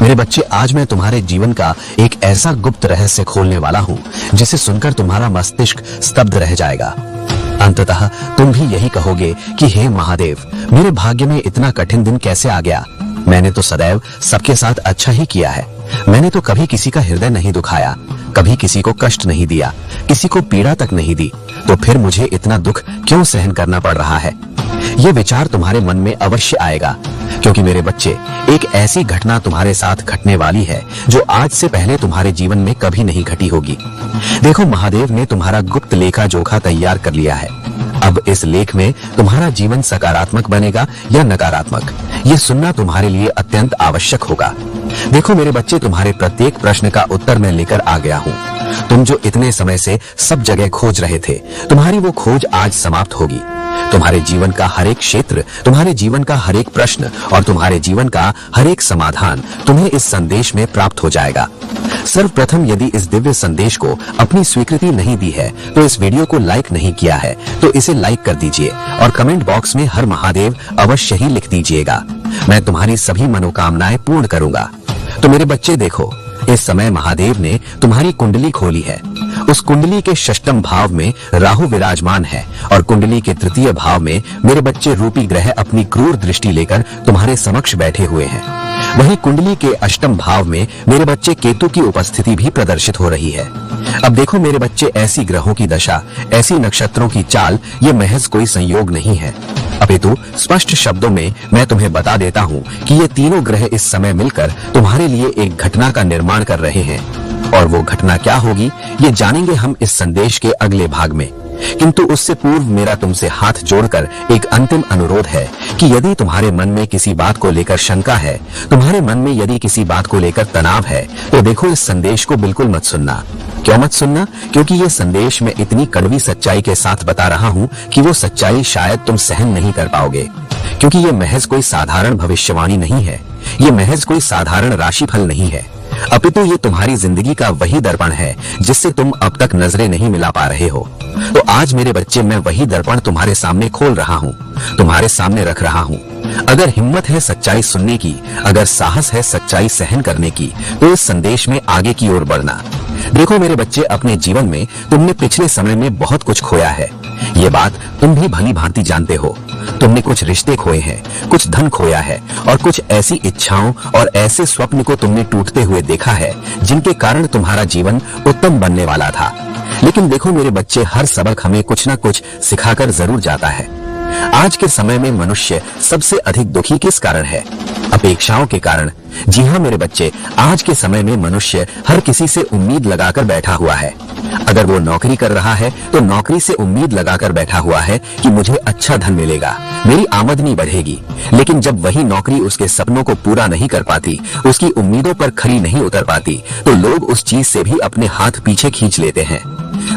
मेरे बच्चे, आज मैं तुम्हारे जीवन का एक ऐसा गुप्त रहस्य खोलने वाला हूँ जिसे सुनकर तुम्हारा मस्तिष्क स्तब्ध रह जाएगा। अंततः तुम भी यही कहोगे कि हे महादेव, मेरे भाग्य में इतना कठिन दिन कैसे आ गया। मैंने तो सदैव सबके साथ अच्छा ही किया है। मैंने तो कभी किसी का हृदय नहीं दुखाया, कभी किसी को कष्ट नहीं दिया, किसी को पीड़ा तक नहीं दी, तो फिर मुझे इतना दुख क्यों सहन करना पड़ रहा है। ये विचार तुम्हारे मन में अवश्य आएगा, क्योंकि मेरे बच्चे, एक ऐसी घटना तुम्हारे साथ घटने वाली है जो आज से पहले तुम्हारे जीवन में कभी नहीं घटी होगी। देखो, महादेव ने तुम्हारा गुप्त लेखा जोखा तैयार कर लिया है। अब इस लेख में तुम्हारा जीवन सकारात्मक बनेगा या नकारात्मक, ये सुनना तुम्हारे लिए अत्यंत आवश्यक होगा। देखो मेरे बच्चे, तुम्हारे प्रत्येक प्रश्न का उत्तर मैं लेकर आ गया हूँ। तुम जो इतने समय से सब जगह खोज रहे थे, तुम्हारी वो खोज आज समाप्त होगी। तुम्हारे जीवन का हर एक क्षेत्र, तुम्हारे जीवन का हर एक प्रश्न और तुम्हारे जीवन का हर एक समाधान तुम्हें इस संदेश में प्राप्त हो जाएगा। सर्वप्रथम, यदि इस दिव्य संदेश को अपनी स्वीकृति नहीं दी है, तो इस वीडियो को लाइक नहीं किया है, तो इसे लाइक कर दीजिए और कमेंट बॉक्स में हर महादेव अवश्य ही लिख दीजिएगा। मैं तुम्हारी सभी मनोकामनाएं पूर्ण करूंगा। तो मेरे बच्चे देखो, इस समय महादेव ने तुम्हारी कुंडली खोली है। उस कुंडली के षष्ठम भाव में राहु विराजमान है और कुंडली के तृतीय भाव में मेरे बच्चे रूपी ग्रह अपनी क्रूर दृष्टि लेकर तुम्हारे समक्ष बैठे हुए हैं। वहीं कुंडली के अष्टम भाव में मेरे बच्चे केतु की उपस्थिति भी प्रदर्शित हो रही है। अब देखो मेरे बच्चे, ऐसी ग्रहों की दशा, ऐसी नक्षत्रों की चाल, ये महज कोई संयोग नहीं है, अपितु स्पष्ट शब्दों में मैं तुम्हें बता देता हूँ कि ये तीनों ग्रह इस समय मिलकर तुम्हारे लिए एक घटना का निर्माण कर रहे हैं। और वो घटना क्या होगी, ये जानेंगे हम इस संदेश के अगले भाग में। किंतु उससे पूर्व मेरा तुमसे हाथ जोड़कर एक अंतिम अनुरोध है कि यदि तुम्हारे मन में किसी बात को लेकर शंका है, तुम्हारे मन में यदि किसी बात को लेकर तनाव है, तो देखो इस संदेश को बिल्कुल मत सुनना। क्यों मत सुनना? क्योंकि ये संदेश मैं इतनी कड़वी सच्चाई के साथ बता रहा हूँ कि वो सच्चाई शायद तुम सहन नहीं कर पाओगे। क्योंकि ये महज कोई साधारण भविष्यवाणी नहीं है, ये महज कोई साधारण राशिफल नहीं है, अपितु ये तुम्हारी जिंदगी का वही दर्पण है जिससे तुम अब तक नजरें नहीं मिला पा रहे हो। तो आज मेरे बच्चे, मैं वही दर्पण तुम्हारे सामने खोल रहा हूँ, तुम्हारे सामने रख रहा हूँ। अगर हिम्मत है सच्चाई सुनने की, अगर साहस है सच्चाई सहन करने की, तो इस संदेश में आगे की ओर बढ़ना। देखो मेरे बच्चे, अपने जीवन में तुमने पिछले समय में बहुत कुछ खोया है, ये बात तुम भी भली भांति जानते हो। तुमने कुछ रिश्ते खोए हैं, कुछ धन खोया है और कुछ ऐसी इच्छाओं और ऐसे स्वप्न को तुमने टूटते हुए देखा है जिनके कारण तुम्हारा जीवन उत्तम बनने वाला था। लेकिन देखो मेरे बच्चे, हर सबक हमें कुछ न कुछ सिखाकर जरूर जाता है। आज के समय में मनुष्य सबसे अधिक दुखी किस कारण है? अपेक्षाओं के कारण। जी हाँ मेरे बच्चे, आज के समय में मनुष्य हर किसी से उम्मीद लगाकर बैठा हुआ है। अगर वो नौकरी कर रहा है तो नौकरी से उम्मीद लगाकर बैठा हुआ है कि मुझे अच्छा धन मिलेगा, मेरी आमदनी बढ़ेगी। लेकिन जब वही नौकरी उसके सपनों को पूरा नहीं कर पाती, उसकी उम्मीदों पर खरी नहीं उतर पाती, तो लोग उस चीज से भी अपने हाथ पीछे खींच लेते हैं।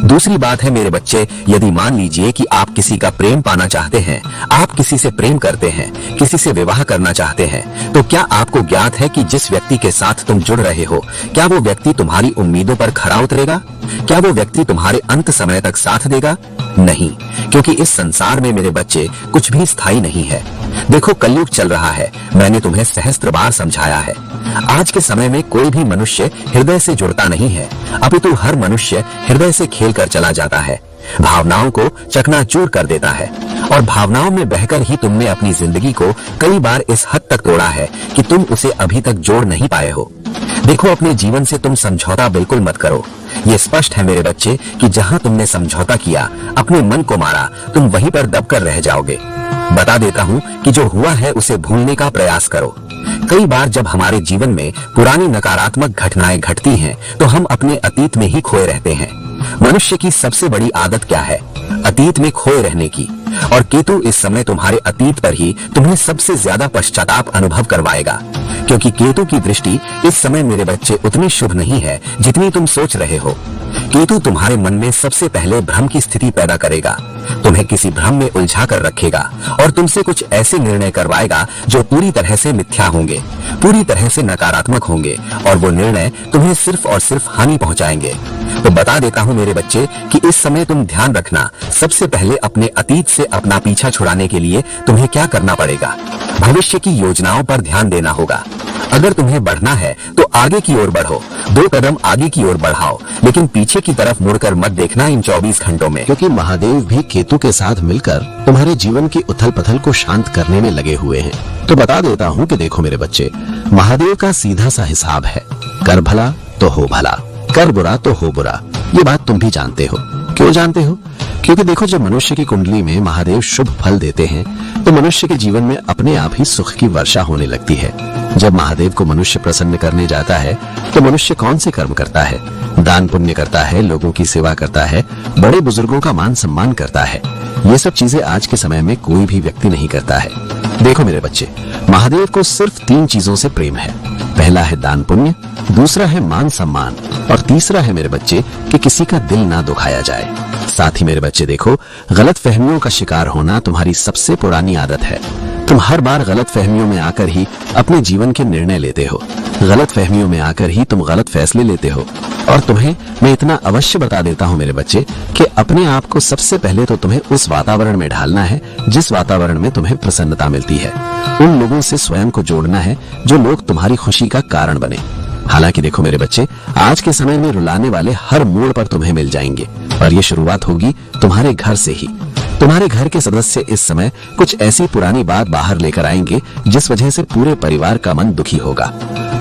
दूसरी बात है मेरे बच्चे, यदि मान लीजिए कि आप किसी का प्रेम पाना चाहते हैं, आप किसी से प्रेम करते हैं, किसी से विवाह करना चाहते हैं, तो क्या आपको ज्ञात है कि जिस व्यक्ति के साथ तुम जुड़ रहे हो, क्या वो व्यक्ति तुम्हारी उम्मीदों पर खरा उतरेगा? क्या वो व्यक्ति तुम्हारे अंत समय तक साथ देगा? नहीं, क्योंकि इस संसार में मेरे बच्चे कुछ भी स्थायी नहीं है। देखो कलयुग चल रहा है, मैंने तुम्हें सहस्त्र बार समझाया है। आज के समय में कोई भी मनुष्य हृदय से जुड़ता नहीं है, अपितु हर मनुष्य हृदय से खेलकर चला जाता है, भावनाओं को चकनाचूर कर देता है। और भावनाओं में बहकर ही तुमने अपनी जिंदगी को कई बार इस हद तक तोड़ा है कि तुम उसे अभी तक जोड़ नहीं पाए हो। देखो, अपने जीवन से तुम समझौता बिल्कुल मत करो। ये स्पष्ट है मेरे बच्चे कि जहाँ तुमने समझौता किया, अपने मन को मारा, तुम वहीं पर दबकर रह जाओगे। बता देता हूँ कि जो हुआ है उसे भूलने का प्रयास करो। कई बार जब हमारे जीवन में पुरानी नकारात्मक घटनाएं घटती हैं, तो हम अपने अतीत में ही खोए रहते हैं। मनुष्य की सबसे बड़ी आदत क्या है? अतीत में खोए रहने की। और केतु इस समय तुम्हारे अतीत पर ही तुम्हें सबसे ज्यादा पश्चाताप अनुभव करवाएगा, क्योंकि केतु की दृष्टि इस समय मेरे बच्चे उतनी शुभ नहीं है जितनी तुम सोच रहे हो। केतु तुम्हारे मन में सबसे पहले भ्रम की स्थिति पैदा करेगा, तुम्हें किसी भ्रम में उलझा कर रखेगा और तुमसे कुछ ऐसे निर्णय करवाएगा जो पूरी तरह से मिथ्या होंगे, पूरी तरह से नकारात्मक होंगे, और वो निर्णय तुम्हें सिर्फ और सिर्फ हानि पहुंचाएंगे। तो बता देता हूँ मेरे बच्चे कि इस समय तुम ध्यान रखना, सबसे पहले अपने अतीत से अपना पीछा छुड़ाने के लिए तुम्हें क्या करना पड़ेगा? भविष्य की योजनाओं पर ध्यान देना होगा। अगर तुम्हें बढ़ना है तो आगे की ओर बढ़ो, 2 कदम आगे की ओर बढ़ाओ, लेकिन पीछे की तरफ मुड़कर मत देखना इन 24 घंटों में, क्योंकि महादेव भी केतु के साथ मिलकर तुम्हारे जीवन की उथल पथल को शांत करने में लगे हुए हैं। तो बता देता हूँ कि देखो मेरे बच्चे, महादेव का सीधा सा हिसाब है, कर भला तो हो भला, कर बुरा तो हो बुरा। ये बात तुम भी जानते हो। क्यों जानते हो? क्योंकि देखो, जब मनुष्य की कुंडली में महादेव शुभ फल देते हैं तो मनुष्य के जीवन में अपने आप ही सुख की वर्षा होने लगती है। जब महादेव को मनुष्य प्रसन्न करने जाता है तो मनुष्य कौन से कर्म करता है? दान पुण्य करता है, लोगों की सेवा करता है, बड़े बुजुर्गों का मान सम्मान करता है। ये सब चीजें आज के समय में कोई भी व्यक्ति नहीं करता है। देखो मेरे बच्चे, महादेव को सिर्फ 3 चीजों से प्रेम है। पहला है दान पुण्य, दूसरा है मान सम्मान, और तीसरा है मेरे बच्चे कि किसी का दिल ना दुखाया जाए। साथ ही मेरे बच्चे देखो, गलत फहमियों का शिकार होना तुम्हारी सबसे पुरानी आदत है। तुम हर बार गलत फहमियों में आकर ही अपने जीवन के निर्णय लेते हो, गलत फहमियों में आकर ही तुम गलत फैसले लेते हो। और तुम्हें मैं इतना अवश्य बता देता हूँ मेरे बच्चे कि अपने आप को सबसे पहले तो तुम्हें उस वातावरण में ढालना है जिस वातावरण में तुम्हें प्रसन्नता मिलती है। उन लोगों से स्वयं को जोड़ना है जो लोग तुम्हारी खुशी का कारण बने। हालांकि देखो मेरे बच्चे, आज के समय में रुलाने वाले हर मोड़ पर तुम्हें मिल जाएंगे, और ये शुरुआत होगी तुम्हारे घर से ही। तुम्हारे घर के सदस्य इस समय कुछ ऐसी पुरानी बात बाहर लेकर आएंगे जिस वजह से पूरे परिवार का मन दुखी होगा।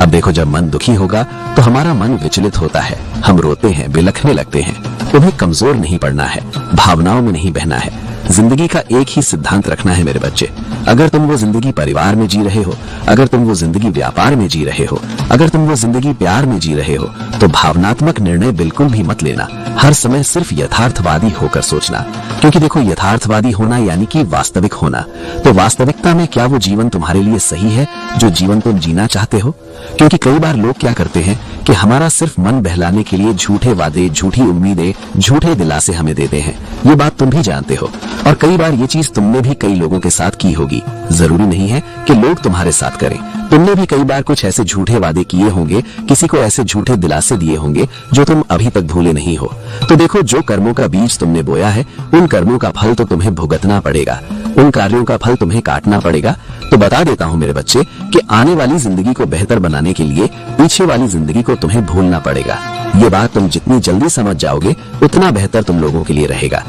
अब देखो, जब मन दुखी होगा तो हमारा मन विचलित होता है, हम रोते हैं, बिलखने लगते हैं। तुम्हें कमजोर नहीं पड़ना है, भावनाओं में नहीं बहना है। जिंदगी का एक ही सिद्धांत रखना है मेरे बच्चे। अगर तुम वो जिंदगी परिवार में जी रहे हो, अगर तुम वो जिंदगी व्यापार में जी रहे हो, अगर तुम वो जिंदगी प्यार में जी रहे हो, तो भावनात्मक निर्णय बिल्कुल भी मत लेना। हर समय सिर्फ यथार्थवादी होकर सोचना, क्योंकि देखो, यथार्थवादी होना यानी कि वास्तविक होना। तो वास्तविकता में क्या वो जीवन तुम्हारे लिए सही है जो जीवन तुम जीना चाहते हो? क्योंकि कई बार लोग क्या करते हैं कि हमारा सिर्फ मन बहलाने के लिए झूठे वादे, झूठी उम्मीदें, झूठे दिलासे हमें देते हैं। ये बात तुम भी जानते हो, और कई बार ये चीज तुमने भी कई लोगों के साथ की होगी। जरूरी नहीं है कि लोग तुम्हारे साथ करें। तुमने भी कई बार कुछ ऐसे झूठे वादे किए होंगे, किसी को ऐसे झूठे दिलासे दिए होंगे जो तुम अभी तक भूले नहीं हो। तो देखो, जो कर्मों का बीज तुमने बोया है, उन कर्मों का फल तो तुम्हें भुगतना पड़ेगा, उन कार्यों का फल तुम्हें काटना पड़ेगा। तो बता देता हूँ मेरे बच्चे कि आने वाली जिंदगी को बेहतर बनाने के लिए पीछे वाली जिंदगी को तुम्हें भूलना पड़ेगा। ये बात तुम जितनी जल्दी समझ जाओगे उतना बेहतर तुम लोगों के लिए रहेगा।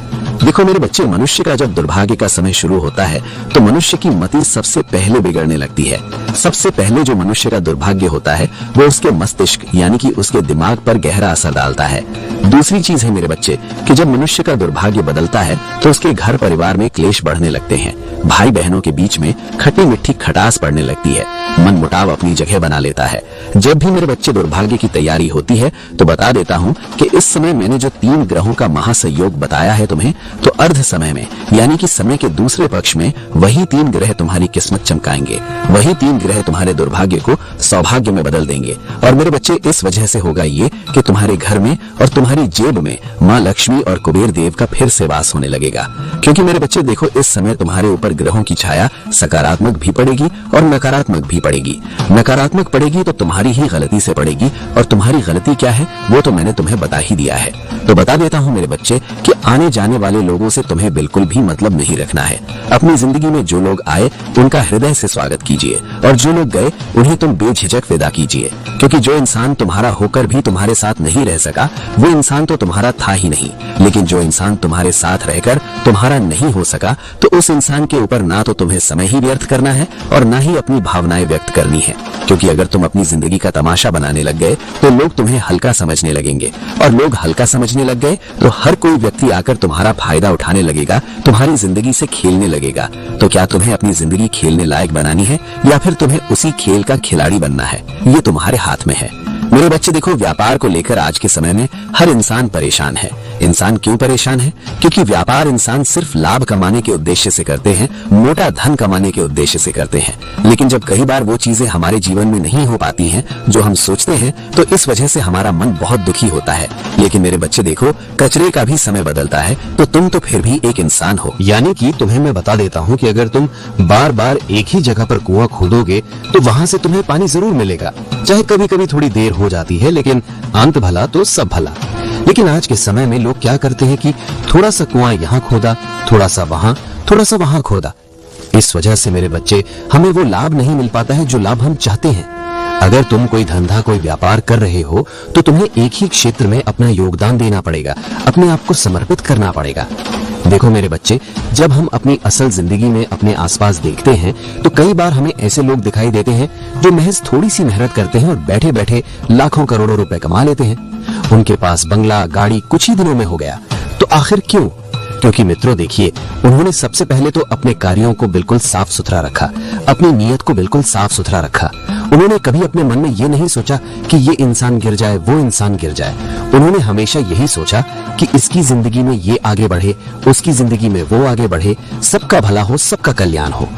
देखो मेरे बच्चे, मनुष्य का जब दुर्भाग्य का समय शुरू होता है तो मनुष्य की मति सबसे पहले बिगड़ने लगती है। सबसे पहले जो मनुष्य का दुर्भाग्य होता है वो उसके मस्तिष्क यानी कि उसके दिमाग पर गहरा असर डालता है। दूसरी चीज है मेरे बच्चे कि जब मनुष्य का दुर्भाग्य बदलता है तो उसके घर परिवार में क्लेश बढ़ने लगते हैं, भाई बहनों के बीच में खट्टी मिट्टी खटास पड़ने लगती है, मन मुटाव अपनी जगह बना लेता है। जब भी मेरे बच्चे दुर्भाग्य की तैयारी होती है तो बता देता हूँ कि इस समय मैंने जो 3 ग्रहों का महासंयोग बताया है तुम्हें, तो अर्ध समय में यानी कि समय के दूसरे पक्ष में वही 3 ग्रह तुम्हारी किस्मत चमकाएंगे, वही 3 ग्रह तुम्हारे दुर्भाग्य को सौभाग्य में बदल देंगे। और मेरे बच्चे, इस वजह से होगा ये कि तुम्हारे घर में और तुम्हारी जेब में माँ लक्ष्मी और कुबेर देव का फिर से वास होने लगेगा। क्योंकि मेरे बच्चे देखो, इस समय तुम्हारे ऊपर ग्रहों की छाया सकारात्मक भी पड़ेगी और नकारात्मक भी पड़ेगी। नकारात्मक पड़ेगी तो तुम्हारी ही गलती से पड़ेगी, और तुम्हारी गलती क्या है वो तो मैंने तुम्हें बता ही दिया है। तो बता देता हूँ मेरे बच्चे कि आने जाने वाले लोगों से तुम्हें बिल्कुल भी मतलब नहीं रखना है। अपनी जिंदगी में जो लोग आए उनका हृदय से स्वागत कीजिए, और जो लोग गए उन्हें तुम बेझिझक विदा कीजिए। क्योंकि जो इंसान तुम्हारा होकर भी तुम्हारे साथ नहीं रह सका वो इंसान तो तुम्हारा था ही नहीं, लेकिन जो इंसान तुम्हारे साथ रहकर तुम्हारा नहीं हो सका तो उस इंसान के ऊपर ना तो तुम्हें समय ही व्यर्थ करना है और ना ही अपनी भावनाएं व्यक्त करनी है। क्योंकि अगर तुम अपनी जिंदगी का तमाशा बनाने लग गए तो लोग तुम्हें हल्का समझने लगेंगे, और लोग हल्का समझने लग गए तो हर कोई व्यक्ति आकर तुम्हारा फायदा उठाने लगेगा, तुम्हारी जिंदगी से खेलने लगेगा। तो क्या तुम्हें अपनी जिंदगी खेलने लायक बनानी है या फिर तुम्हें उसी खेल का खिलाड़ी बनना है? ये तुम्हारे हाथ में है। मेरे बच्चे देखो, व्यापार को लेकर आज के समय में हर इंसान परेशान है। इंसान क्यों परेशान है? क्योंकि व्यापार इंसान सिर्फ लाभ कमाने के उद्देश्य से करते हैं, मोटा धन कमाने के उद्देश्य से करते हैं। लेकिन जब कई बार वो चीजें हमारे जीवन में नहीं हो पाती हैं जो हम सोचते हैं, तो इस वजह से हमारा मन बहुत दुखी होता है। लेकिन मेरे बच्चे देखो, कचरे का भी समय बदलता है, तो तुम तो फिर भी एक इंसान हो। यानी कि तुम्हें मैं बता देता हूँ कि अगर तुम बार बार एक ही जगह पर कुआं खोदोगे तो वहाँ से तुम्हें पानी जरूर मिलेगा। चाहे कभी कभी थोड़ी देर हो जाती है, लेकिन अंत भला तो सब भला। लेकिन आज के समय में लोग क्या करते हैं कि थोड़ा सा कुआं यहाँ खोदा, थोड़ा सा वहां खोदा। इस वजह से मेरे बच्चे, हमें वो लाभ नहीं मिल पाता है जो लाभ हम चाहते हैं। अगर तुम कोई धंधा कोई व्यापार कर रहे हो तो तुम्हें एक ही क्षेत्र में अपना योगदान देना पड़ेगा, अपने आप को समर्पित करना पड़ेगा। देखो मेरे बच्चे, जब हम अपनी असल जिंदगी में अपने आसपास देखते हैं तो कई बार हमें ऐसे लोग दिखाई देते हैं जो महज थोड़ी सी मेहनत करते हैं और बैठे बैठे लाखों करोड़ों रुपए कमा लेते हैं। उनके पास बंगला गाड़ी कुछ ही दिनों में हो गया। तो आखिर क्यों? क्योंकि मित्रों देखिए, उन्होंने सबसे पहले तो अपने कार्यों को बिल्कुल साफ सुथरा रखा, अपनी नीयत को बिल्कुल साफ सुथरा रखा। उन्होंने कभी अपने मन में ये नहीं सोचा कि ये इंसान गिर जाए, वो इंसान गिर जाए। उन्होंने हमेशा यही सोचा कि इसकी जिंदगी में ये आगे बढ़े, उसकी जिंदगी में वो आगे बढ़े, सबका भला हो, सबका कल्याण हो।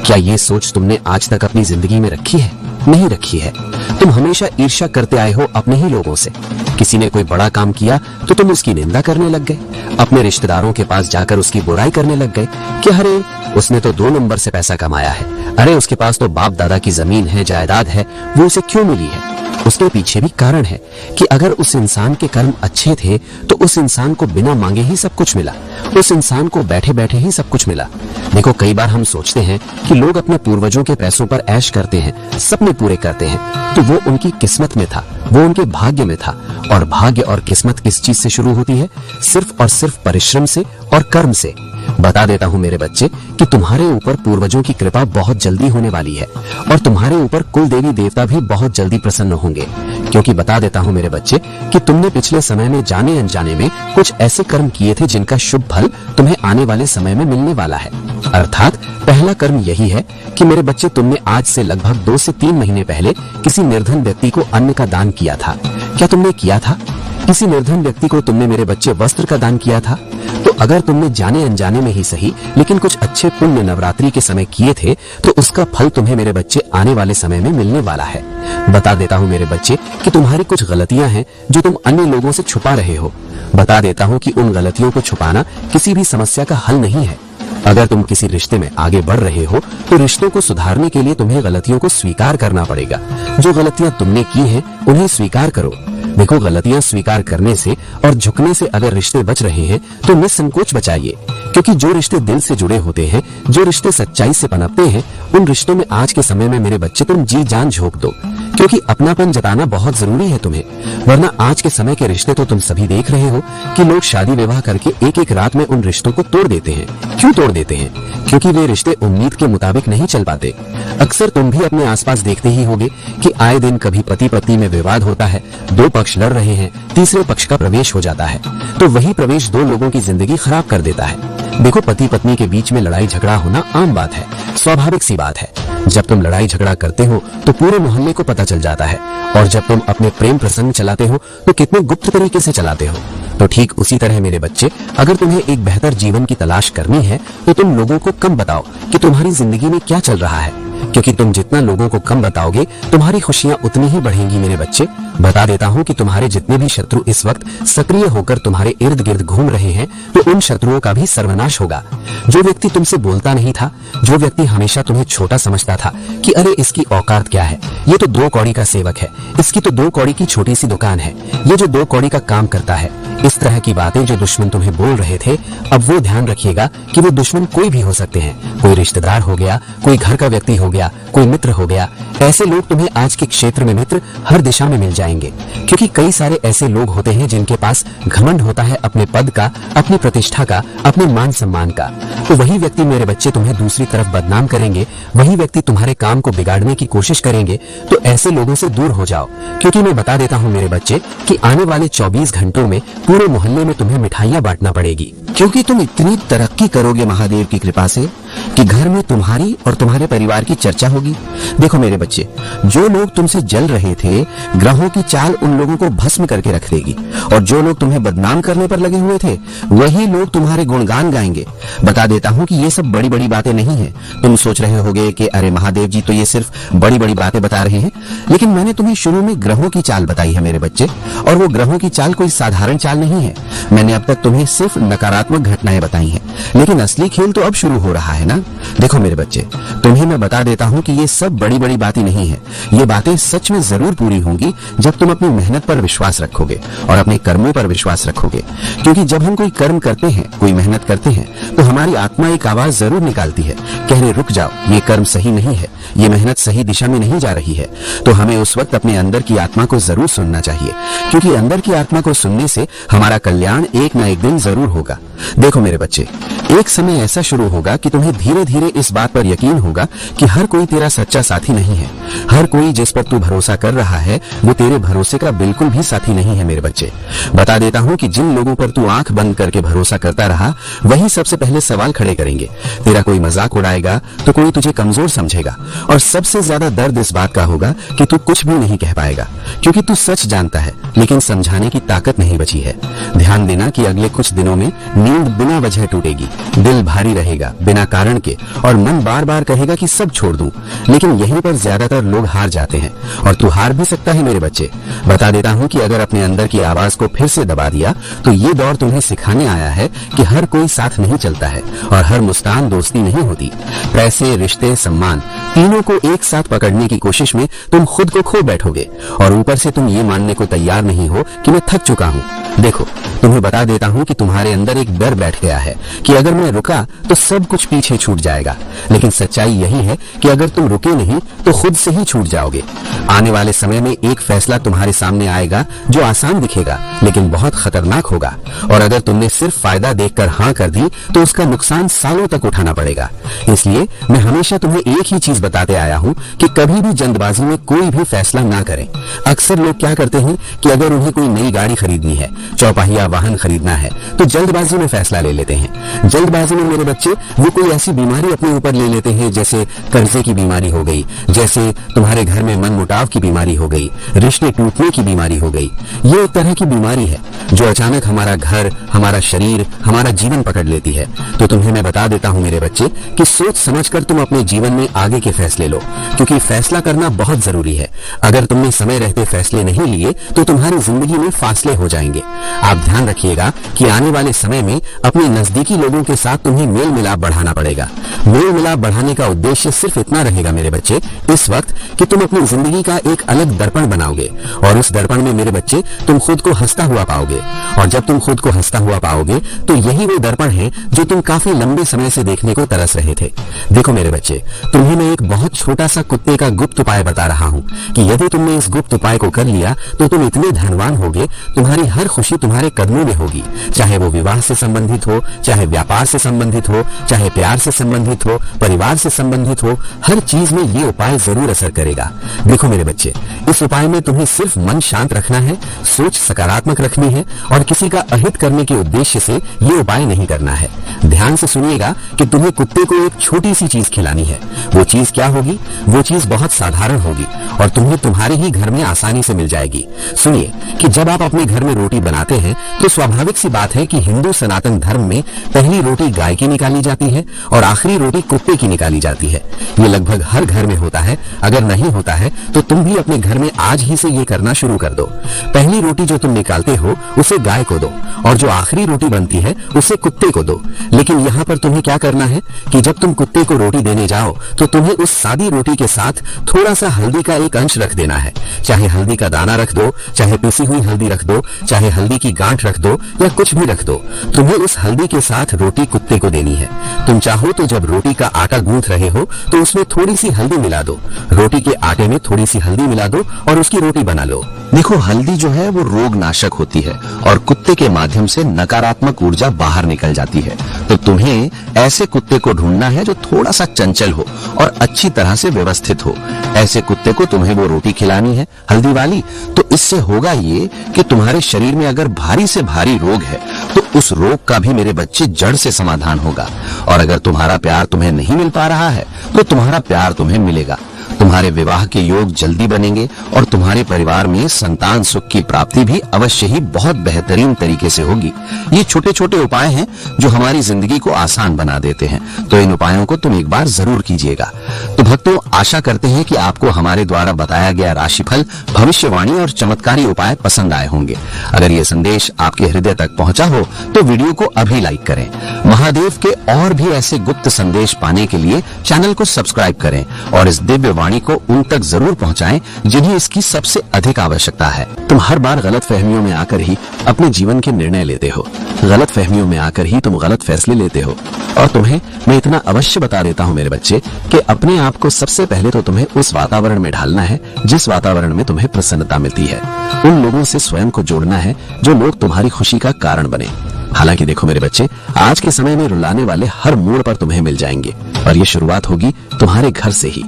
क्या ये सोच तुमने आज तक अपनी जिंदगी में रखी है? नहीं रखी है। तुम हमेशा ईर्ष्या करते आए हो अपने ही लोगों से। किसी ने कोई बड़ा काम किया तो तुम उसकी निंदा करने लग गए, अपने रिश्तेदारों के पास जाकर उसकी बुराई करने लग गए कि अरे उसने तो 2 नंबर से पैसा कमाया है, अरे उसके पास तो बाप दादा की जमीन है, जायदाद है, वो उसे क्यों मिली है? उसके पीछे भी कारण है कि अगर उस इंसान के कर्म अच्छे थे तो उस इंसान को बिना मांगे ही सब कुछ मिला, उस इंसान को बैठे बैठे ही सब कुछ मिला। देखो, कई बार हम सोचते हैं कि लोग अपने पूर्वजों के पैसों पर ऐश करते हैं, सपने पूरे करते हैं, तो वो उनकी किस्मत में था, वो उनके भाग्य में था। और भाग्य और किस्मत किस चीज से शुरू होती है? सिर्फ और सिर्फ परिश्रम से और कर्म से। बता देता हूँ मेरे बच्चे कि तुम्हारे ऊपर पूर्वजों की कृपा बहुत जल्दी होने वाली है और तुम्हारे ऊपर कुल देवी देवता भी बहुत जल्दी प्रसन्न होंगे। क्योंकि बता देता हूँ मेरे बच्चे कि तुमने पिछले समय में जाने अनजाने में कुछ ऐसे कर्म किए थे जिनका शुभ फल तुम्हें आने वाले समय में मिलने वाला है। अर्थात पहला कर्म यही है कि मेरे बच्चे, तुमने आज से लगभग 2 से 3 महीने पहले किसी निर्धन व्यक्ति को अन्न का दान किया था। क्या तुमने किया था? किसी निर्धन व्यक्ति को तुमने मेरे बच्चे वस्त्र का दान किया था? तो अगर तुमने जाने अनजाने में ही सही लेकिन कुछ अच्छे पुण्य नवरात्रि के समय किए थे तो उसका फल तुम्हें मेरे बच्चे आने वाले समय में मिलने वाला है। बता देता हूँ मेरे बच्चे कि तुम्हारी कुछ गलतियां हैं जो तुम अन्य लोगों से छुपा रहे हो। बता देता हूँ कि उन गलतियों को छुपाना किसी भी समस्या का हल नहीं है। अगर तुम किसी रिश्ते में आगे बढ़ रहे हो तो रिश्तों को सुधारने के लिए तुम्हें गलतियों को स्वीकार करना पड़ेगा। जो गलतियां तुमने की हैं उन्हें स्वीकार करो। देखो, गलतियां स्वीकार करने से और झुकने से अगर रिश्ते बच रहे हैं तो निसंकोच बचाइए, क्योंकि जो रिश्ते दिल से जुड़े होते हैं, जो रिश्ते सच्चाई से पनपते हैं, उन रिश्तों में आज के समय में मेरे बच्चे तुम जी जान झोंक दो, क्योंकि अपनापन जताना बहुत जरूरी है तुम्हें। वरना आज के समय के रिश्ते तो तुम सभी देख रहे हो कि लोग शादी विवाह करके एक एक रात में उन रिश्तों को तोड़ देते हैं। क्यों तोड़ देते हैं? क्योंकि वे रिश्ते उम्मीद के मुताबिक नहीं चल पाते। अक्सर तुम भी अपने आसपास देखते ही होगे कि आए दिन कभी पति पत्नी में विवाद होता है, 2 पक्ष लड़ रहे हैं, तीसरे पक्ष का प्रवेश हो जाता है, तो वही प्रवेश 2 लोगों की जिंदगी खराब कर देता है। देखो, पति पत्नी के बीच में लड़ाई झगड़ा होना आम बात है, स्वाभाविक सी बात है। जब तुम लड़ाई झगड़ा करते हो तो पूरे मोहल्ले को पता चल जाता है, और जब तुम अपने प्रेम प्रसंग चलाते हो तो कितने गुप्त तरीके से चलाते हो। तो ठीक उसी तरह मेरे बच्चे, अगर तुम्हें एक बेहतर जीवन की तलाश करनी है तो तुम लोगों को कम बताओ कि तुम्हारी जिंदगी में क्या चल रहा है, क्योंकि तुम जितना लोगों को कम बताओगे तुम्हारी खुशियां उतनी ही बढ़ेंगी मेरे बच्चे। बता देता हूँ कि तुम्हारे जितने भी शत्रु इस वक्त सक्रिय होकर तुम्हारे इर्द गिर्द घूम रहे हैं तो उन शत्रुओं का भी सर्वनाश होगा। जो व्यक्ति तुमसे बोलता नहीं था, जो व्यक्ति हमेशा तुम्हें छोटा समझता था कि अरे इसकी औकात क्या है, ये तो 2 कौड़ी का सेवक है, इसकी तो 2 कौड़ी की छोटी सी दुकान है, ये जो 2 कौड़ी का काम करता है, इस तरह की बातें जो दुश्मन तुम्हें बोल रहे थे, अब वो ध्यान रखिएगा कि वो दुश्मन कोई भी हो सकते हैं। कोई रिश्तेदार हो गया, कोई घर का व्यक्ति हो गया, कोई मित्र हो गया। ऐसे लोग तुम्हें आज के क्षेत्र में मित्र हर दिशा में मिल जाएंगे, क्योंकि कई सारे ऐसे लोग होते हैं जिनके पास घमंड होता है अपने पद का, अपनी प्रतिष्ठा का, अपने मान सम्मान का। तो वही व्यक्ति मेरे बच्चे तुम्हें दूसरी तरफ बदनाम करेंगे, वही व्यक्ति तुम्हारे काम को बिगाड़ने की कोशिश करेंगे। तो ऐसे लोगों से दूर हो जाओ, क्योंकि मैं बता देता हूँ मेरे बच्चे कि आने वाले 24 घंटों में पूरे मोहल्ले में तुम्हें मिठाइयाँ बांटना पड़ेगी, क्योंकि तुम इतनी तरक्की करोगे महादेव की कृपा से कि घर में तुम्हारी और तुम्हारे परिवार की चर्चा होगी। देखो मेरे बच्चे, जो लोग तुमसे जल रहे थे, ग्रहों की चाल उन लोगों को भस्म करके रख देगी, और जो लोग तुम्हें बदनाम करने पर लगे हुए थे वही लोग तुम्हारे गुणगान गाएंगे। बता देता हूँ कि ये सब बड़ी बड़ी बातें नहीं है। तुम सोच रहे होगे कि अरे महादेव जी तो ये सिर्फ बड़ी बड़ी बातें बता रहे हैं, लेकिन मैंने तुम्हें शुरू में ग्रहों की चाल बताई है मेरे बच्चे, और वो ग्रहों की चाल कोई साधारण चाल नहीं है। मैंने अब तक तुम्हें सिर्फ नकारात्मक घटनाएं बताई हैं, लेकिन असली खेल तो अब शुरू हो रहा है ना। देखो मेरे बच्चे, तुम्हें मैं बता देता हूँ कि ये सब बड़ी बड़ी बातें नहीं है। ये बातें सच में जरूर पूरी होंगी जब तुम अपनी मेहनत पर विश्वास रखोगे और अपने कर्मों पर विश्वास रखोगे। क्योंकि जब हम कोई कर्म करते हैं, कोई मेहनत करते हैं, तो हमारी आत्मा एक आवाज जरूर निकालती है, कह रहे रुक जाओ, ये कर्म सही नहीं है, ये मेहनत सही दिशा में नहीं जा रही है। तो हमें उस वक्त अपने अंदर की आत्मा को जरूर सुनना चाहिए, क्योंकि अंदर की आत्मा को सुनने से हमारा कल्याण एक न एक दिन जरूर होगा। देखो मेरे बच्चे, एक समय ऐसा शुरू होगा कि तुम्हें धीरे धीरे इस बात पर यकीन होगा कि हर कोई तेरा सच्चा साथी नहीं है। हर कोई जिस पर तू भरोसा कर रहा है वो तेरे भरोसे का बिल्कुल भी साथी नहीं है। मेरे बच्चे, बता देता हूँ कि जिन लोगों पर तू आंख बंद करके भरोसा करता रहा, वही सबसे पहले सवाल खड़े करेंगे। तेरा कोई मजाक उड़ाएगा तो कोई तुझे कमजोर समझेगा, और सबसे ज्यादा दर्द इस बात का होगा कि तू कुछ भी नहीं कह पाएगा, क्योंकि तू सच जानता है लेकिन समझाने की ताकत नहीं बची है। ध्यान देना कि अगले कुछ दिनों में नींद बिना वजह टूटेगी, दिल भारी रहेगा बिना कारण के, और मन बार बार कहेगा कि सब छोड़ दूं। लेकिन यहीं पर ज्यादातर लोग हार जाते हैं, और तू हार भी सकता है मेरे बच्चे। बता देता हूँ कि अगर अपने अंदर की आवाज को फिर से दबा दिया तो ये दौर तुम्हें सिखाने आया है कि हर कोई साथ नहीं चलता है और हर मुस्कान दोस्ती नहीं होती। पैसे, रिश्ते, सम्मान, तीनों को एक साथ पकड़ने की कोशिश में तुम खुद को खो बैठोगे, और ऊपर से तुम ये मानने को तैयार नहीं हो कि मैं थक चुका हूँ। देखो, तुम्हें बता देता हूँ कि तुम्हारे अंदर एक डर बैठ गया है कि अगर मैं रुका तो सब कुछ पीछे छूट जाएगा। लेकिन सच्चाई यही है कि अगर तुम रुके नहीं तो खुद से ही छूट जाओगे। आने वाले समय में एक फैसला तुम्हारे सामने आएगा जो आसान दिखेगा लेकिन बहुत खतरनाक होगा, और अगर तुमने सिर्फ फायदा देखकर हाँ कर दी तो उसका नुकसान सालों तक उठाना पड़ेगा। इसलिए मैं हमेशा तुम्हें एक ही चीज बताते आया हूँ कि कभी भी जल्दबाजी में कोई भी फैसला ना करें। अक्सर लोग क्या करते हैं कि अगर उन्हें कोई नई गाड़ी खरीदनी है, चौपाहिया वाहन खरीदना है, तो जल्दबाजी में फैसला ले लेते हैं। जल्दबाजी में मेरे बच्चे वो कोई ऐसी बीमारी अपने ऊपर ले लेते हैं, जैसे कर्जे की बीमारी हो गई, जैसे तुम्हारे घर में मनमुटाव की बीमारी हो गई, रिश्ते टूटने की बीमारी हो गई। ये एक तरह की बीमारी है जो अचानक हमारा घर, हमारा शरीर, हमारा जीवन पकड़ लेती है। तो तुम्हें मैं बता देता हूँ मेरे बच्चे कि सोच समझकर तुम अपने जीवन में आगे के फैसले लो, क्योंकि फैसला करना बहुत जरूरी है। अगर तुमने समय रहते फैसले नहीं लिए तो तुम्हारी जिंदगी में फासले हो जाएंगे। आप ध्यान रखिएगा कि आने वाले समय में अपने नजदीकी लोगों के साथ तुम्हें मेल मिलाप बढ़ाना पड़ेगा। मेल मिलाप बढ़ाने का उद्देश्य सिर्फ इतना रहेगा मेरे बच्चे इस वक्त कि तुम अपनी जिंदगी का एक अलग दर्पण बनाओगे, और उस दर्पण में मेरे बच्चे तुम खुद को हंसता हुआ पाओगे। और जब तुम खुद को हंसता हुआ पाओगे तो यही वो दर्पण है जो तुम काफी लंबे समय से देखने को तरस रहे थे। देखो मेरे बच्चे, तुम्हें मैं एक बहुत छोटा सा कुत्ते का गुप्त उपाय बता रहा हूँ कि यदि तुमने इस गुप्त उपाय को कर लिया तो तुम इतने धनवान होगे, तुम्हारी हर खुशी तुम्हारे कदमों में होगी। चाहे वो विवाह से संबंधित हो, चाहे व्यापार से संबंधित हो, चाहे प्यार से संबंधित हो, परिवार से संबंधित हो, हर चीज में ये उपाय जरूर असर करेगा। देखो मेरे बच्चे, इस उपाय में तुम्हें सिर्फ मन शांत रखना है, सोच सकारात्मक रखनी है, और किसी का अहित करने के उद्देश्य से ये उपाय नहीं करना है। ध्यान से सुनिएगा कि तुम्हें कुत्ते को एक छोटी सी चीज खिलानी है। वो चीज क्या होगी? वो चीज बहुत साधारण होगी और तुम्हें तुम्हारे ही घर में आसानी से मिल जाएगी। सुनिए कि जब आप अपने घर में रोटी बनाते हैं तो स्वाभाविक सी बात है कि हिंदू सनातन धर्म में पहली रोटी गाय की निकाली जाती है और आखिरी रोटी कुत्ते की निकाली जाती है। ये लगभग हर घर में होता है। अगर नहीं होता है तो तुम भी अपने घर में आज ही से ये करना शुरू कर दो। पहली रोटी जो तुम निकालते हो उसे गाय को दो, और जो आखिरी रोटी बनती है उसे कुत्ते को दो। लेकिन यहाँ पर तुम्हें क्या करना है कि जब तुम कुत्ते को रोटी देने जाओ तो तुम्हें उस सादी रोटी के साथ थोड़ा सा हल्दी का एक अंश रख देना है। चाहे हल्दी का दाना रख दो, चाहे पिसी हुई हल्दी रख दो, चाहे हल्दी की गांठ रख दो, या कुछ भी रख दो। तुम्हें उस हल्दी के साथ रोटी कुत्ते को देनी है। तुम चाहो तो जब रोटी का आटा गूंथ रहे हो तो उसमें थोड़ी सी हल्दी मिला दो, रोटी के आटे में थोड़ी सी हल्दी मिला दो और उसकी रोटी बना लो। देखो, हल्दी जो है वो रोग नाशक होती है और कुत्ते के माध्यम से नकारात्मक ऊर्जा बाहर निकल जाती है। तो तुम्हें ऐसे कुत्ते को ढूंढना है जो थोड़ा सा चंचल हो और अच्छी तरह से व्यवस्थित हो। ऐसे कुत्ते को तुम्हें वो रोटी खिलानी है हल्दी वाली। तो इससे होगा ये कि तुम्हारे शरीर में अगर भारी से भारी रोग है तो उस रोग का भी मेरे बच्चे जड़ से समाधान होगा। और अगर तुम्हारा प्यार तुम्हें नहीं मिल पा रहा है तो तुम्हारा प्यार तुम्हें मिलेगा। तुम्हारे विवाह के योग जल्दी बनेंगे और तुम्हारे परिवार में संतान सुख की प्राप्ति भी अवश्य ही बहुत बेहतरीन तरीके से होगी। ये छोटे छोटे उपाय हैं जो हमारी जिंदगी को आसान बना देते हैं, तो इन उपायों को तुम एक बार जरूर कीजिएगा। तो भक्तों, आशा करते हैं कि आपको हमारे द्वारा बताया गया राशिफल, भविष्यवाणी और चमत्कारी उपाय पसंद आए होंगे। अगर ये संदेश आपके हृदय तक पहुंचा हो तो वीडियो को अभी लाइक करें। महादेव के और भी ऐसे गुप्त संदेश पाने के लिए चैनल को सब्सक्राइब करें और इस दिव्य वाणी को उन तक जरूर पहुंचाएं जिन्हें इसकी सबसे अधिक आवश्यकता है। तुम हर बार गलत फहमियों में आकर ही अपने जीवन के निर्णय लेते हो, गलत फहमियों में आकर ही तुम गलत फैसले लेते हो। और तुम्हें मैं इतना अवश्य बता देता हूँ मेरे बच्चे कि अपने आप को सबसे पहले तो तुम्हें उस वातावरण में ढालना है जिस वातावरण में तुम्हें प्रसन्नता मिलती है। उन लोगों से स्वयं को जोड़ना है जो लोग तुम्हारी खुशी का कारण बने। हालांकि देखो मेरे बच्चे, आज के समय में रुलाने वाले हर मोड़ पर तुम्हें मिल जाएंगे और ये शुरुआत होगी तुम्हारे घर से ही।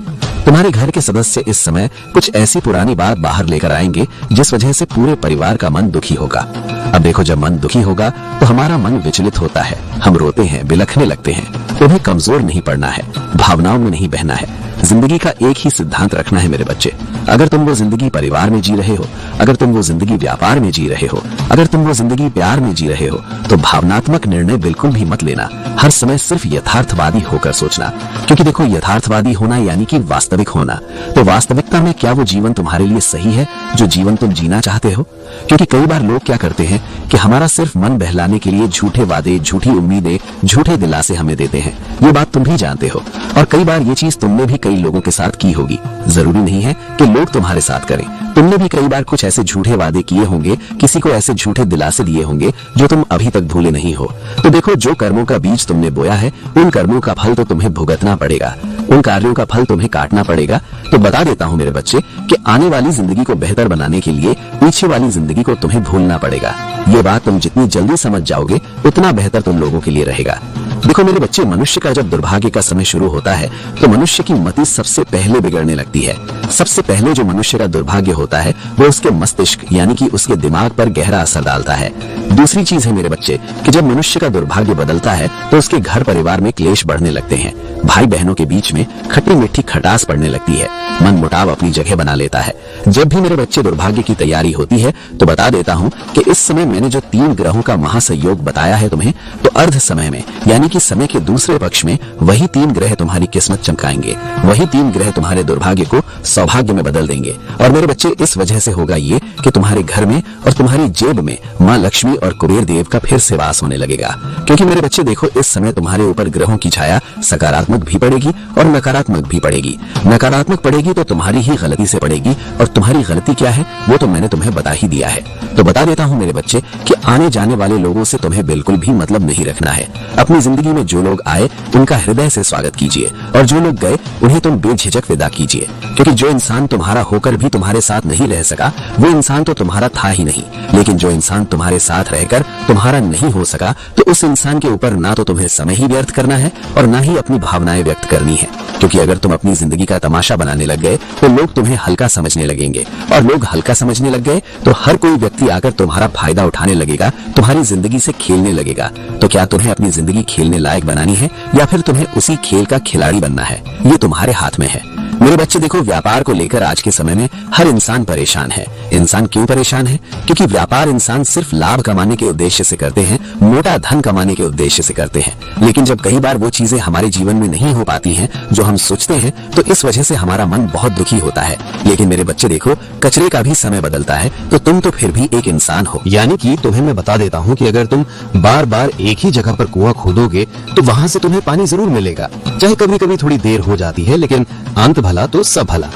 तुम्हारे घर के सदस्य इस समय कुछ ऐसी पुरानी बात बाहर लेकर आएंगे जिस वजह से पूरे परिवार का मन दुखी होगा। अब देखो, जब मन दुखी होगा तो हमारा मन विचलित होता है, हम रोते हैं, बिलखने लगते हैं। तुम्हें कमजोर नहीं पड़ना है, भावनाओं में नहीं बहना है। जिंदगी का एक ही सिद्धांत रखना है मेरे बच्चे। अगर तुम वो जिंदगी परिवार में जी रहे हो, अगर तुम वो जिंदगी व्यापार में जी रहे हो, अगर तुम वो जिंदगी प्यार में जी रहे हो, तो भावनात्मक निर्णय बिल्कुल भी मत लेना। हर समय सिर्फ यथार्थवादी होकर सोचना, क्योंकि देखो, यथार्थवादी होना यानी कि वास्तविक होना। तो वास्तविकता में क्या वो जीवन तुम्हारे लिए सही है जो जीवन तुम जीना चाहते हो? क्योंकि कई बार लोग क्या करते हैं कि हमारा सिर्फ मन बहलाने के लिए झूठे वादे, झूठी उम्मीदें, झूठे दिलासे हमें देते हैं। ये बात तुम भी जानते हो और कई बार ये चीज तुमने भी कई लोगों के साथ की होगी। जरूरी नहीं है कि लोग तुम्हारे साथ करें, तुमने भी कई बार कुछ ऐसे झूठे वादे किए होंगे, किसी को ऐसे झूठे दिलासे दिए होंगे जो तुम अभी तक भूले नहीं हो। तो देखो, जो कर्मों का बीज तुमने बोया है उन कर्मों का फल तो तुम्हें भुगतना पड़ेगा, उन कार्यों का फल तुम्हें काटना पड़ेगा। तो बता देता हूँ मेरे बच्चे कि आने वाली जिंदगी को बेहतर बनाने के लिए पीछे वाली जिंदगी को तुम्हें भूलना पड़ेगा। ये बात तुम जितनी जल्दी समझ जाओगे उतना बेहतर तुम लोगों के लिए रहेगा। देखो मेरे बच्चे, मनुष्य का जब दुर्भाग्य का समय शुरू होता है तो मनुष्य की मति सबसे पहले बिगड़ने लगती है। सबसे पहले जो मनुष्य का दुर्भाग्य होता है वो उसके मस्तिष्क यानी कि उसके दिमाग पर गहरा असर डालता है। दूसरी चीज है मेरे बच्चे कि जब मनुष्य का दुर्भाग्य बदलता है तो उसके घर परिवार में क्लेश बढ़ने लगते हैं, भाई बहनों के बीच में खट्टी मीठी खटास पड़ने लगती है, मन मुटाव अपनी जगह बना लेता है। जब भी मेरे बच्चे दुर्भाग्य की तैयारी होती है तो बता देता हूँ कि इस समय मैंने जो 3 ग्रहों का महासंयोग बताया है तुम्हें, तो अर्ध समय में यानी कि समय के दूसरे पक्ष में वही 3 ग्रह तुम्हारी किस्मत चमकाएंगे, वही 3 ग्रह तुम्हारे दुर्भाग्य को सौभाग्य में बदल देंगे। और मेरे बच्चे, इस वजह से होगा ये कि तुम्हारे घर में और तुम्हारी जेब में माँ लक्ष्मी और कुबेर देव का फिर से वास होने लगेगा। क्योंकि मेरे बच्चे देखो, इस समय तुम्हारे ऊपर ग्रहों की छाया सकारात्मक भी पड़ेगी और नकारात्मक भी पड़ेगी। नकारात्मक पड़ेगी तो तुम्हारी ही गलती से पड़ेगी, और तुम्हारी गलती क्या है वो तो मैंने तुम्हें बता ही दिया है। तो बता देता हूँ मेरे बच्चे कि आने जाने वाले लोगों से तुम्हें बिल्कुल भी मतलब नहीं रखना है। अपनी जिंदगी में जो लोग आए उनका हृदय से स्वागत कीजिए और जो लोग गए उन्हें तुम बेझिझक विदा कीजिए। क्योंकि जो इंसान तुम्हारा होकर भी तुम्हारे साथ नहीं रह सका वो इंसान तो तुम्हारा था ही नहीं, लेकिन जो इंसान तुम्हारे साथ रहकर तुम्हारा नहीं हो सका तो उस इंसान के ऊपर ना तो तुम्हें समय ही व्यर्थ करना है और ना ही अपनी भावनाएं व्यक्त करनी है। क्योंकि अगर तुम अपनी जिंदगी का तमाशा बनाने लग गए तो लोग तुम्हें हल्का समझने लगेंगे, और लोग हल्का समझने लग गए तो हर कोई व्यक्ति आकर तुम्हारा फायदा उठाने लगेगा, तुम्हारी जिंदगी से खेलने लगेगा। तो क्या तुम्हें अपनी जिंदगी खेलने लायक बनानी है या फिर तुम्हें उसी खेल का खिलाड़ी बनना है? ये तुम्हारे हाथ में है। मेरे बच्चे देखो, व्यापार को लेकर आज के समय में हर इंसान परेशान है। इंसान क्यों परेशान है? क्योंकि व्यापार इंसान सिर्फ लाभ कमाने के उद्देश्य से करते हैं, मोटा धन कमाने के उद्देश्य से करते हैं। लेकिन जब कई बार वो चीजें हमारे जीवन में नहीं हो पाती हैं जो हम सोचते हैं, तो इस वजह से हमारा मन बहुत दुखी होता है। लेकिन मेरे बच्चे देखो, कचरे का भी समय बदलता है, तो तुम तो फिर भी एक इंसान हो। यानी कि तुम्हें मैं बता देता हूँ कि अगर तुम बार बार एक ही जगह पर कुआं खोदोगे तो वहां से तुम्हें पानी जरूर मिलेगा। चाहे कभी कभी थोड़ी देर हो जाती है, लेकिन अंत भला तो सब भला।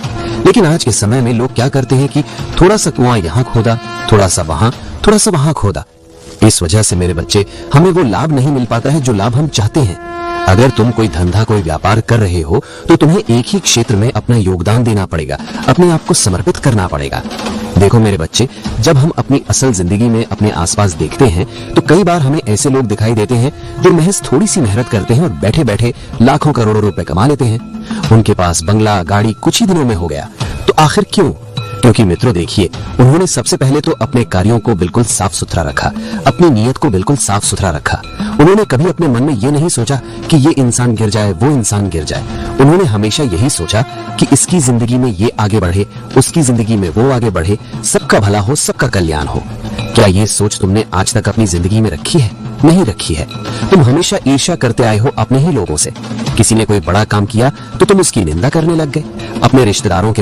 लेकिन आज के समय में लोग क्या करते हैं कि थोड़ा सा कुआं यहाँ खोदा, थोड़ा सा वहां खोदा। इस वजह से मेरे बच्चे हमें वो लाभ नहीं मिल पाता है जो लाभ हम चाहते हैं। अगर तुम कोई धंधा, कोई व्यापार कर रहे हो तो तुम्हें एक ही क्षेत्र में अपना योगदान देना पड़ेगा, अपने आप को समर्पित करना पड़ेगा। देखो मेरे बच्चे, जब हम अपनी असल जिंदगी में अपने आसपास देखते हैं तो कई बार हमें ऐसे लोग दिखाई देते हैं जो महज थोड़ी सी मेहनत करते हैं और बैठे बैठे लाखों करोड़ों रुपए कमा लेते हैं। उनके पास बंगला, गाड़ी कुछ ही दिनों में हो गया। तो आखिर क्यों? क्योंकि मित्रों देखिए, उन्होंने सबसे पहले तो अपने कार्यों को बिल्कुल साफ सुथरा रखा, अपनी नीयत को बिल्कुल साफ सुथरा रखा। उन्होंने कभी अपने मन में ये नहीं सोचा कि ये इंसान गिर जाए, वो इंसान गिर जाए। उन्होंने हमेशा यही सोचा कि इसकी जिंदगी में ये आगे बढ़े, उसकी जिंदगी में वो आगे बढ़े, सबका भला हो, सबका कल्याण हो। क्या ये सोच तुमने आज तक अपनी जिंदगी में रखी है? नहीं रखी है। तुम हमेशा ईर्ष्या करते आए हो अपने ही लोगों से। किसी ने कोई बड़ा काम किया तो तुम उसकी निंदा करने लग गए। अपने रिश्तेदारों के